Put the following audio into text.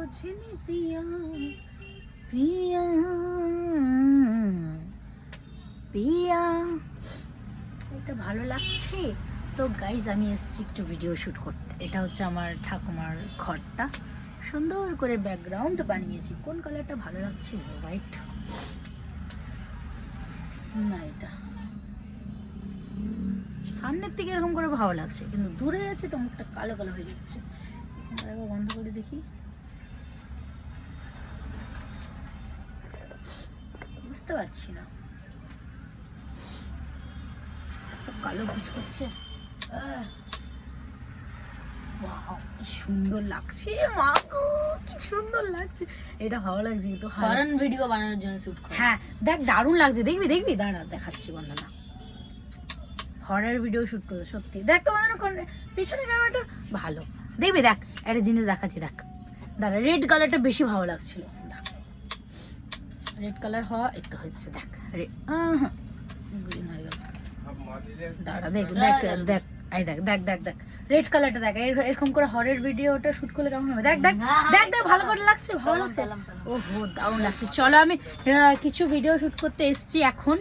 मुझे नहीं दिया पिया पिया। এটা ভালো লাগছে তো গাইজ, আমি এসেছি একটু ভিডিও শ্যুট করতে। এটা হচ্ছে আমার ঠাকুমার ঘরটা, সুন্দর করে ব্যাকগ্রাউন্ড বানিয়েছি। কোন কালারটা ভালো লাগছে? হোয়াইট না, এটা সামনের থেকে এরকম করে ভালো লাগছে, কিন্তু দূরে আছে তো মুখটা কালো কালো হয়ে যাচ্ছে। একবার বন্ধ করে দেখি, বুঝতে পারছি না, এত কালো বুঝ করছে। কি সুন্দর লাগছে, মা গো কি সুন্দর লাগছে। এটা ভালো লাগছে কিন্তু হরন ভিডিও বানানোর জন্য শুট করা। হ্যাঁ দেখ, দারুণ লাগছে। দেখবি দেখবি, দাঁড়া দেখাচ্ছি বন্ধনা। হরর ভিডিও শুট করতে সত্যি দেখ, তোমাদের পিছনে ক্যামেরাটা ভালো দেখবি। দেখ একটা জিনিস দেখাচ্ছি, দেখ দাঁড়া, রেড কালারটা বেশি ভালো লাগছিল। রেড কালার হওয়া এই তো হচ্ছে, দেখ গ্রিন হয়ে গেল। দাঁড়া দেখ দেখ দেখ, এই দেখ দেখ দেখ দেখ রেড কালারটা দেখ। এরকম করে হরের ভিডিওটা শুট করলে কেমন হবে? দেখ দেখ দেখ দেখ, ভালো করে লাগছে, ভালো লাগছে। ওহো দারুণ লাগছে। চলো আমি কিছু ভিডিও শুট করতে এসেছি এখন,